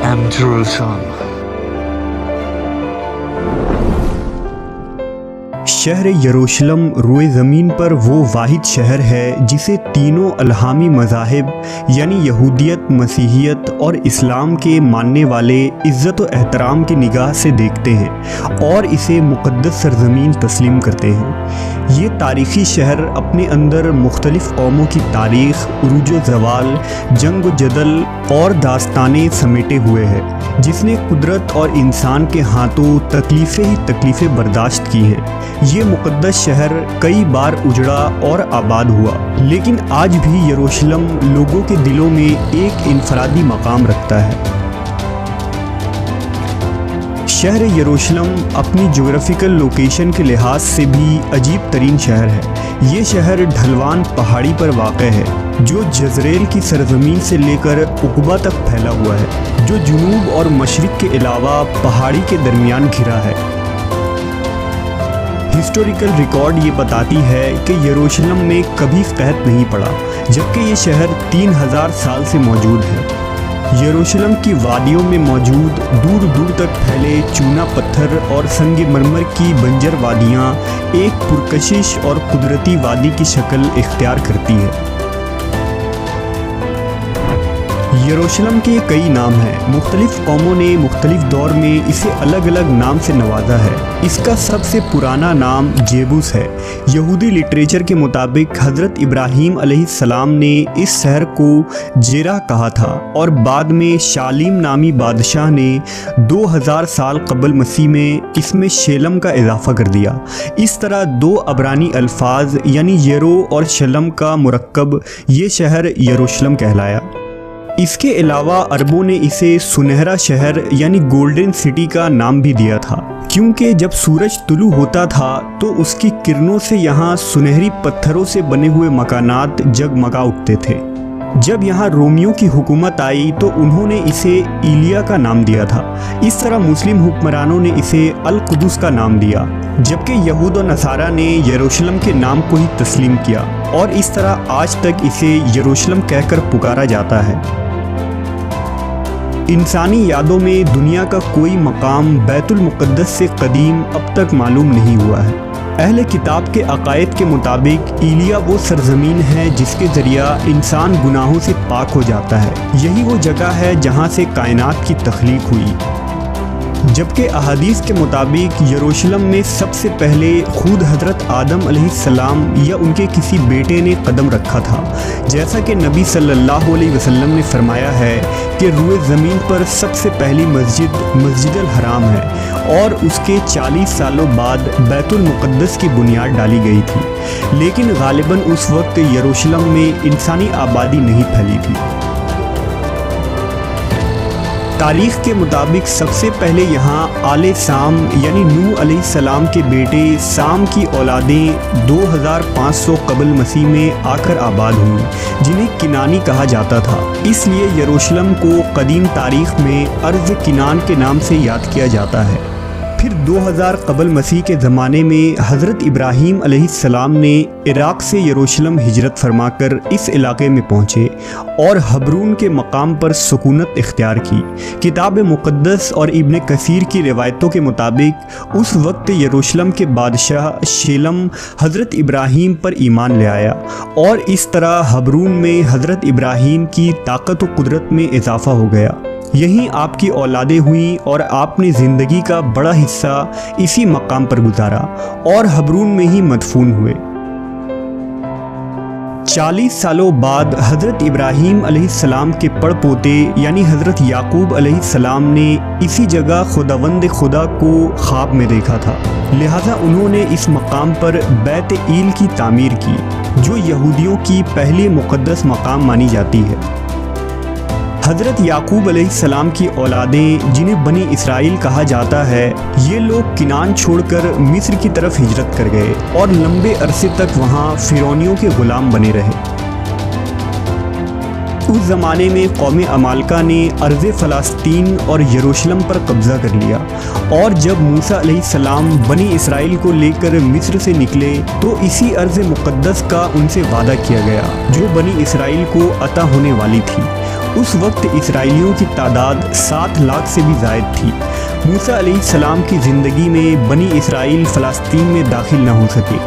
am Jerusalem. शहर यरूशलेम रोए ज़मीन पर वो वाहिद शहर है जिसे तीनों अलहामी मज़ाहिब यानी यहूदियत, मसीहियत और इस्लाम के मानने वाले इज़्ज़त व एहतराम की निगाह से देखते हैं और इसे मुक़द्दस सरज़मीन तस्लीम करते हैं। ये तारीख़ी शहर अपने अंदर मुख्तलिफ़ कौमों की तारीख़, उरूज व ज़वाल, जंग व जदल और दास्तानें समेटे हुए है, जिसने कुदरत और इंसान के हाथों तकलीफ़ें ही तकलीफ़ें बर्दाश्त की हैं। ये मुक़द्दस शहर कई बार उजड़ा और आबाद हुआ, लेकिन आज भी यरूशलेम लोगों के दिलों में एक इनफरादी मकाम रखता है। शहर यरूशलेम अपनी ज्योग्राफिकल लोकेशन के लिहाज से भी अजीब तरीन शहर है। ये शहर ढलवान पहाड़ी पर वाक़ है जो जज़रेल की सरज़मीन से लेकर उक़बा तक फैला हुआ है, जो जुनूब और मशरिक़ के अलावा पहाड़ी के दरमियान घिरा है। हिस्टोरिकल रिकॉर्ड ये बताती है कि यरूशलेम में कभी क़हत नहीं पड़ा, जबकि ये शहर 3000 साल से मौजूद है। यरूशलेम की वादियों में मौजूद दूर दूर तक फैले चूना पत्थर और संगमरमर की बंजर वादियाँ एक पुरकशिश और कुदरती वादी की शक्ल इख्तियार करती है। यरूशलेम के कई नाम हैं। मुख्तलिफ़ कौमों ने मुख्तलिफ़ दौर में इसे अलग अलग नाम से नवाजा है। इसका सबसे पुराना नाम जेबूस है। यहूदी लिटरेचर के मुताबिक हज़रत इब्राहीम अलैहिस्सलाम ने इस शहर को जेरा कहा था और बाद में शालीम नामी बादशाह ने 2000 साल क़बल मसीह में इसमें शेलम का इजाफ़ा कर दिया। इस तरह दो अबरानी अल्फाज यानी येरो और शलम का मुरक्कब ये शहर यरूशलेम कहलाया। इसके अलावा अरबों ने इसे सुनहरा शहर यानी गोल्डन सिटी का नाम भी दिया था, क्योंकि जब सूरज तुलू होता था तो उसकी किरणों से यहाँ सुनहरी पत्थरों से बने हुए मकानात जगमगा उठते थे। जब यहाँ रोमियों की हुकूमत आई तो उन्होंने इसे इलिया का नाम दिया था। इस तरह मुस्लिम हुक्मरानों ने इसे अल कुदस का नाम दिया, जबकि यहूद और नसारा ने यरूशलेम के नाम को ही तस्लीम किया और इस तरह आज तक इसे यरूशलेम कहकर पुकारा जाता है। इंसानी यादों में दुनिया का कोई मकाम बैतुल मुक़द्दस से कदीम अब तक मालूम नहीं हुआ है। अहले किताब के अक़ायद के मुताबिक इलिया वो सरज़मीन है जिसके ज़रिया इंसान गुनाहों से पाक हो जाता है। यही वो जगह है जहाँ से कायनात की तख्लीक हुई, जबकि अहादीस के मुताबिक यरूशलेम में सबसे पहले खुद हज़रत आदम अलैहिस्सलाम या उनके किसी बेटे ने कदम रखा था। जैसा कि नबी सल्लल्लाहु अलैहि वसल्लम ने फरमाया है कि रूए ज़मीन पर सबसे पहली मस्जिद मस्जिदुल हराम है और उसके 40 सालों बाद बैतुल मुक़द्दस की बुनियाद डाली गई थी, लेकिन गालिबन उस वक्त यरूशलेम में इंसानी आबादी नहीं फैली थी। तारीख़ के मुताबिक सबसे पहले यहाँ आले साम यानी नूह अलैहिस्सलाम के बेटे साम की औलादें 2500 क़बल मसीह में आकर आबाद हुई, जिन्हें किनानी कहा जाता था। इसलिए यरूशलेम को कदीम तारीख़ में अर्ज़ किनान के नाम से याद किया जाता है। फिर 2000 क़बल मसीह के ज़माने में हज़रत इब्राहीम अलैहिस्सलाम ने इराक़ से यरूशलेम हिजरत फरमाकर इस इलाके में पहुँचे और हबरून के मकाम पर सुकूनत इख्तियार की। किताब मुक़द्दस और इब्न कसीर की रिवायतों के मुताबिक उस वक्त यरूशलेम के बादशाह शेलम हज़रत इब्राहीम पर ईमान ले आया और इस तरह हबरून में हज़रत इब्राहीम की ताकत व कुदरत में इजाफ़ा हो गया। यहीं आपकी औलादें हुईं और आपने ज़िंदगी का बड़ा हिस्सा इसी मकाम पर गुजारा और हबरून में ही मदफून हुए। 40 सालों बाद हज़रत इब्राहीम अलैहिस्सलाम के पड़पोते यानी हज़रत याकूब अलैहिस्सलाम ने इसी जगह खुदावंद खुदा को ख्वाब में देखा था, लिहाजा उन्होंने इस मकाम पर बैत ईल की तामीर की, जो यहूदियों की पहली मुक़द्दस मकाम मानी जाती है। हज़रत याकूब अलैहिस्सलाम की औलादें, जिन्हें बनी इसराइल कहा जाता है, ये लोग किनान छोड़कर मिस्र की तरफ हिजरत कर गए और लंबे अरसे तक वहाँ फ़िरौनियों के ग़ुलाम बने रहे। उस ज़माने में कौम अमालका ने अर्ज़ फ़लस्तीन और यरूशलेम पर कब्ज़ा कर लिया और जब मूसा अलैहिस्सलाम बनी इसराइल को लेकर मिस्र से निकले तो इसी अर्ज़ मुक़द्दस का उनसे वादा किया गया जो बनी इसराइल को अता होने वाली थी। उस वक्त इसराइलियों की तादाद 7 लाख से भी ज़ायद थी। मूसा अलैहिस्सलाम की ज़िंदगी में बनी इसराइल फ़लस्तीन में दाखिल न हो सके,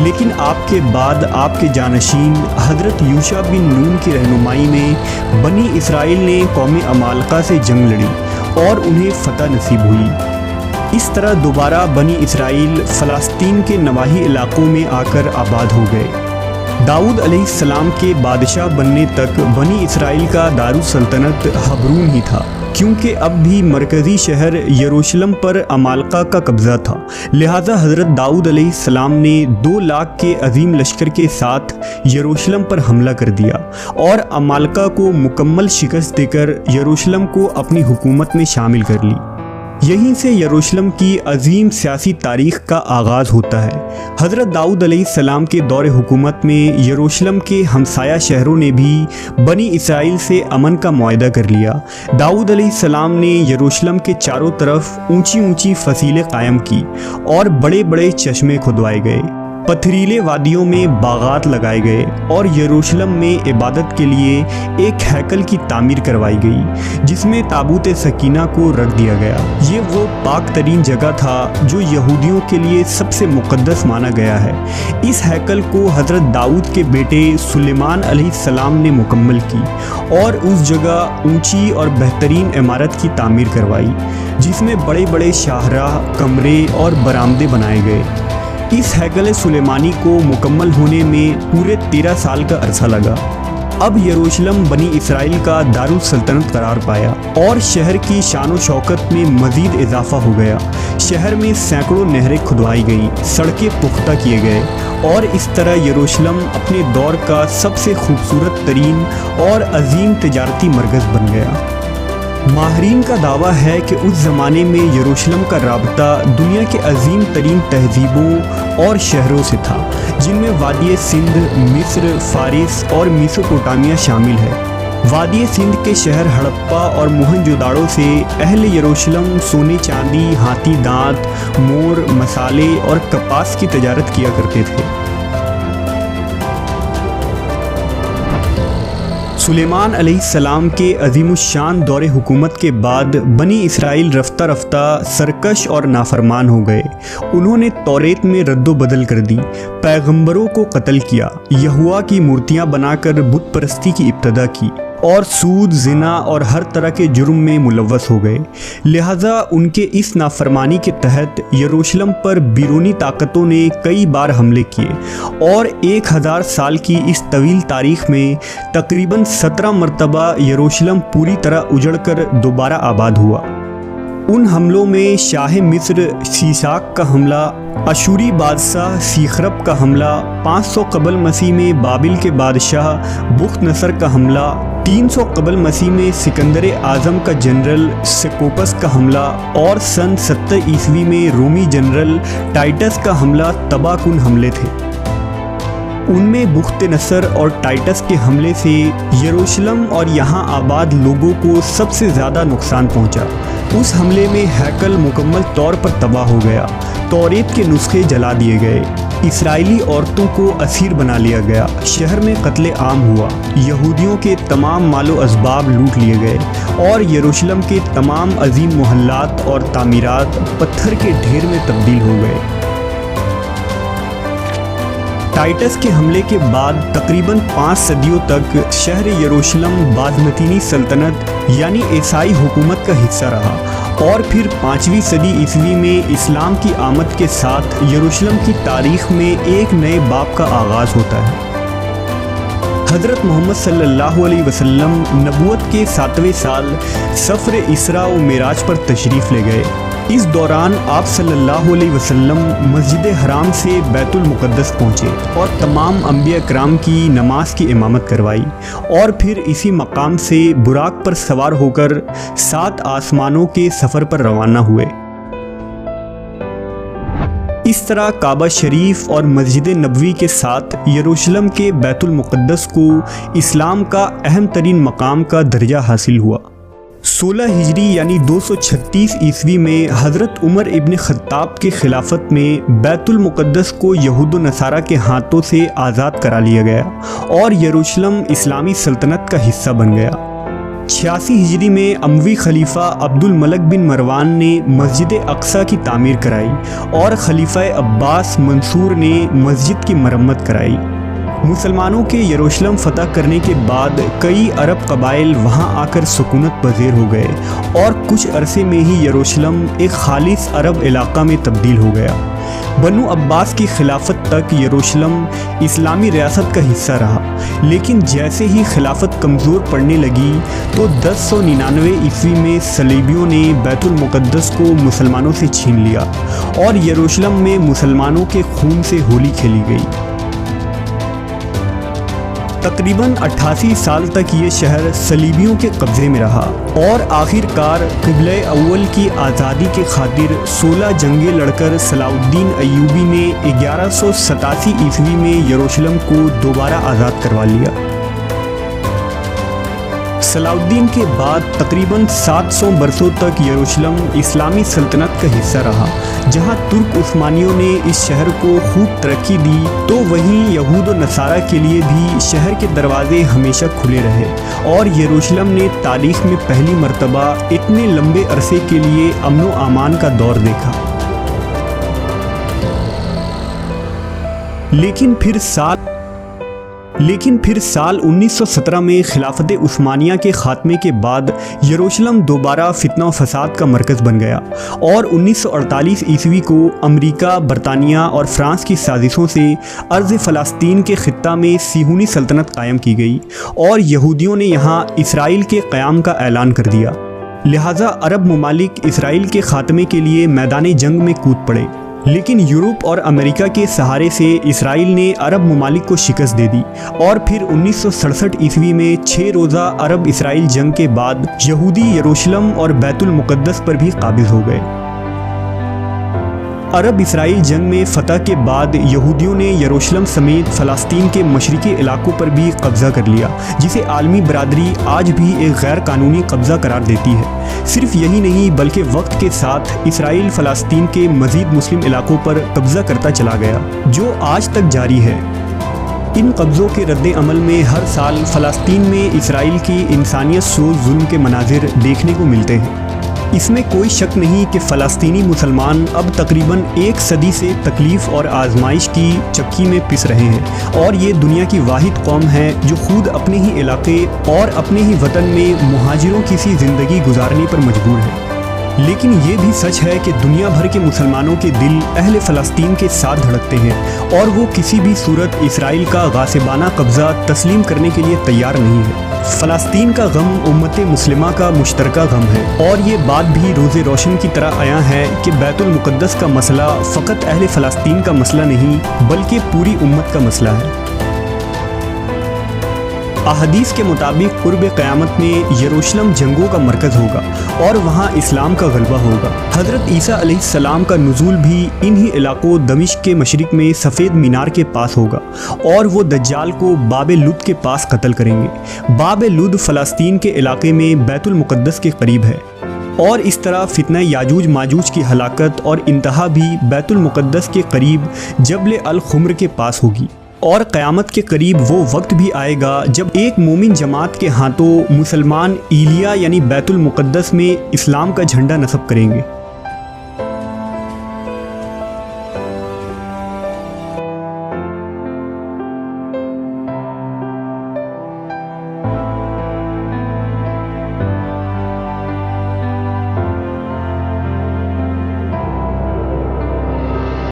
लेकिन आपके बाद आपके जानशीन हज़रत यूशा बिन नून की रहनुमाई में बनी इसराइल ने कौम अमालका से जंग लड़ी और उन्हें फ़तह नसीब हुई। इस तरह दोबारा बनी इसराइल फ़लस्तीन के नवाही इलाक़ों में आकर आबाद हो गए। दाऊद अलैहिस्सलाम के बादशाह बनने तक बनी इसराइल का दारुस्सल्तनत हबरून ही था, क्योंकि अब भी मरकज़ी शहर यरूशलेम पर अमालका का कब्ज़ा था। लिहाजा हज़रत दाऊद अलैहिस्सलाम ने 2 लाख के अजीम लश्कर के साथ यरूशलेम पर हमला कर दिया और अमालका को मुकम्मल शिकस्त देकर यरूशलेम को अपनी हुकूमत में शामिल कर ली। यहीं से यरूशलेम की अजीम सियासी तारीख़ का आगाज़ होता है। हज़रत दाऊद अलैहिस्सलाम के दौर हुकूमत में यरूशलेम के हमसाया शहरों ने भी बनी इसराइल से अमन का मुआहदा कर लिया। दाऊद अलैहिस्सलाम ने यरूशलेम के चारों तरफ ऊंची ऊंची फसीलें कायम की और बड़े बड़े चश्मे खुदवाए गए। पथरीले वादियों में बागात लगाए गए और यरूशलेम में इबादत के लिए एक हैकल की तामीर करवाई गई, जिसमें ताबूत सकीना को रख दिया गया। ये वो पाक तरीन जगह था जो यहूदियों के लिए सबसे मुक़द्दस माना गया है। इस हैकल को हज़रत दाऊद के बेटे सुलेमान अलैहिस्सलाम ने मुकम्मल की और उस जगह ऊंची और बेहतरीन इमारत की तामीर करवाई, जिसमें बड़े बड़े शाहराह, कमरे और बरामदे बनाए गए। इस हैकल सुलेमानी को मुकम्मल होने में पूरे 13 साल का अरसा लगा। अब यरूशलेम बनी इसराइल का दारुस्सल्तनत करार पाया और शहर की शान व शौकत में मज़ीद इजाफा हो गया। शहर में सैकड़ों नहरें खुदवाई गई, सड़कें पुख्ता किए गए और इस तरह यरूशलेम अपने दौर का सबसे खूबसूरत तरीन और अजीम तजारती मरकज़ बन गया। माहरीन का दावा है कि उस ज़माने में यरूशलेम का राबता दुनिया के अजीम तरीन तहजीबों और शहरों से था, जिनमें वादी सिंध, मिस्र, फारिस और मेसोपोटामिया शामिल है। वादी सिंध के शहर हड़प्पा और मोहनजोदाड़ो से अहले यरूशलेम सोने, चांदी, हाथी दांत, मोर, मसाले और कपास की तजारत किया करते थे। सुलेमान अलैहिस्सलाम के अज़ीमुश्शान दौरे हुकूमत के बाद बनी इसराइल रफ्ता रफ्ता सरकश और नाफरमान हो गए। उन्होंने तौरेत में रद्दो बदल कर दी, पैगंबरों को कत्ल किया, यहोवा की मूर्तियां बनाकर बुत परस्ती की इब्तदा की और सूद, ज़िना और हर तरह के जुर्म में मुलव्वस हो गए। लिहाजा उनके इस नाफरमानी के तहत यरूशलेम पर बिरूनी ताकतों ने कई बार हमले किए और 1000 साल की इस तवील तारीख़ में तकरीबन 17 मरतबा यरूशलेम पूरी तरह उजड़कर दोबारा आबाद हुआ। उन हमलों में शाह मिस्र शीशाक का हमला, अशूरी बादशाह सीखरब का हमला, 500 कबल मसीह में बाबिल के बादशाह बुख्त नसर का हमला, 300 कबल मसीह में सिकंदर आज़म का जनरल सेकोपस का हमला और सन 70 ईस्वी में रोमी जनरल टाइटस का हमला तबाहकुन हमले थे। उनमें बुख्त नसर और टाइटस के हमले से यरूशलेम और यहाँ आबाद लोगों को सबसे ज़्यादा नुकसान पहुँचा। उस हमले में हैकल मुकम्मल तौर पर तबाह हो गया, तौरेत के नुस्खे जला दिए गए, इसराइली औरतों को असीर बना लिया गया, शहर में कत्ले आम हुआ, यहूदियों के तमाम मालो असबाब लूट लिए गए और यरूशलेम के तमाम अजीम मोहल्लात और तामीरात पत्थर के ढेर में तब्दील हो गए। टाइटस के हमले के बाद तकरीबन 5 सदियों तक शहर यरूशलेम बाज़मतीनी सल्तनत यानी ईसाई हुकूमत का हिस्सा रहा और फिर 5वीं सदी ईस्वी में इस्लाम की आमद के साथ यरूशलेम की तारीख़ में एक नए बाब का आगाज़ होता है। हज़रत मोहम्मद सल्लल्लाहु अलैहि वसल्लम नबूवत के 7वें साल सफ़र इसरा व मिराज पर तशरीफ़ ले गए। इस दौरान आप सल्लल्लाहु अलैहि वसल्लम मस्जिद हराम से बैतुल मुक़द्दस पहुँचे और तमाम अंबिया कराम की नमाज की इमामत करवाई और फिर इसी मकाम से बुराक पर सवार होकर 7 आसमानों के सफ़र पर रवाना हुए। इस तरह काबा शरीफ और मस्जिद नबवी के साथ यरूशलेम के बैतुल मुक़द्दस को इस्लाम का अहम तरीन मकाम का दर्जा हासिल हुआ। 16 हिजरी यानी 236 ईस्वी में हज़रत उमर इब्न ख़त्ताब के खिलाफत में बैतुल मुक़द्दस को यहूद व नसारा के हाथों से आज़ाद करा लिया गया और यरूशलेम इस्लामी सल्तनत का हिस्सा बन गया। 86 हिजरी में अमवी खलीफा अब्दुल मलिक बिन मरवान ने मस्जिद अक्सा की तामीर कराई और खलीफा अब्बास मंसूर ने मस्जिद की मरम्मत कराई। मुसलमानों के यरूशलेम फतह करने के बाद कई अरब कबाइल वहां आकर सुकूनत पज़ीर हो गए और कुछ अरसे में ही यरूशलेम एक खालिस अरब इलाका में तब्दील हो गया। बनु अब्बास की खिलाफत तक यरूशलेम इस्लामी रियासत का हिस्सा रहा, लेकिन जैसे ही खिलाफत कमज़ोर पड़ने लगी तो 1099 ईस्वी में सलीबियों ने बैतुल मुक़द्दस को मुसलमानों से छीन लिया और यरूशलेम में मुसलमानों के खून से होली खेली गई। तकरीबन 88 साल तक ये शहर सलीबियों के कब्ज़े में रहा और आखिरकार क़िबला अव्वल की आज़ादी के खातिर 16 जंगें लड़कर सलाउद्दीन अय्यूबी ने 1187 ईस्वी में यरूशलेम को दोबारा आज़ाद करवा लिया। सलाउद्दीन के बाद तकरीबन 700 बरसों तक यरूशलेम इस्लामी सल्तनत का हिस्सा रहा। जहां तुर्क उस्मानियों ने इस शहर को खूब तरक्की दी, तो वहीं यहूद और नसारा के लिए भी शहर के दरवाजे हमेशा खुले रहे और यरूशलेम ने तारीख़ में पहली मर्तबा इतने लंबे अरसे के लिए अमन व अमान का दौर देखा। लेकिन फिर साल 1917 में खिलाफत उस्मानिया के ख़ात्मे के बाद यरूशलेम दोबारा फितना व फसाद का मरकज़ बन गया और 1948 ईस्वी को अमेरिका, बरतानिया और फ्रांस की साजिशों से अर्ज़ फ़लस्तीन के ख़ित्ता में सिहूनी सल्तनत कायम की गई और यहूदियों ने यहाँ इसराइल के क़याम का ऐलान कर दिया। लिहाजा अरब ममालिक इसराइल के ख़ात्मे के लिए मैदान जंग में कूद पड़े, लेकिन यूरोप और अमेरिका के सहारे से इसराइल ने अरब ममालिक को शिकस्त दे दी और फिर 1967 ईस्वी में 6 रोज़ा अरब इसराइल जंग के बाद यहूदी यरूशलेम और बैतुल मुक़द्दस पर भी काबिज़ हो गए। अरब इसराइल जंग में फ़तह के बाद यहूदियों ने यरूशलेम समेत फ़लस्तीन के मशरिकी इलाकों पर भी कब्ज़ा कर लिया, जिसे आलमी बरादरी आज भी एक गैर कानूनी कब्ज़ा करार देती है। सिर्फ यही नहीं बल्कि वक्त के साथ इसराइल फ़लस्तीन के मज़ीद मुस्लिम इलाकों पर कब्ज़ा करता चला गया, जो आज तक जारी है। इन कब्ज़ों के रद्द अमल में हर साल फ़लस्तीन में इसराइल की इंसानियत सोज़ जुल्म के मनाजिर देखने को मिलते हैं। इसमें कोई शक नहीं कि फ़लस्तीनी मुसलमान अब तकरीबन 1 सदी से तकलीफ़ और आजमाइश की चक्की में पिस रहे हैं और ये दुनिया की वाहिद कौम है जो खुद अपने ही इलाके और अपने ही वतन में मुहाजिरों की सी ज़िंदगी गुजारने पर मजबूर है। लेकिन ये भी सच है कि दुनिया भर के मुसलमानों के दिल अहले फ़लस्तीन के साथ धड़कते हैं और वो किसी भी सूरत इसराइल का गासिबाना कब्ज़ा तस्लीम करने के लिए तैयार नहीं है। फ़लस्तीन का गम उम्मत मुस्लिमा का मुश्तरका गम है और ये बात भी रोज़े रोशन की तरह आया है कि बैतुल मुक़द्दस का मसला फ़कत अहले फ़लस्तीन का मसला नहीं बल्कि पूरी उम्मत का मसला है। अहादीस के मुताबिक कुर्ब क़यामत में यरूशलेम जंगों का मरकज़ होगा और वहाँ इस्लाम का गलबा होगा। हज़रत ईसा अलैहिस्सलाम का नुज़ूल भी इन्हीं इलाकों दमिश्क के मशरिक़ में सफ़ेद मीनार के पास होगा और वो दज्जाल को बाब लुद के पास कत्ल करेंगे। बाब लुद फ़लस्तीन के इलाके में बैतुल मुक़द्दस के करीब है और इस तरह फितना याजूज माजूज की हलाकत और इंतहा भी बैतुल मुक़द्दस के करीब जबल अल खुम्र के पास होगी। और क़यामत के करीब वो वक्त भी आएगा जब एक मोमिन जमात के हाथों मुसलमान ईलिया यानी बैतुल मुक़द्दस में इस्लाम का झंडा नस्ब करेंगे।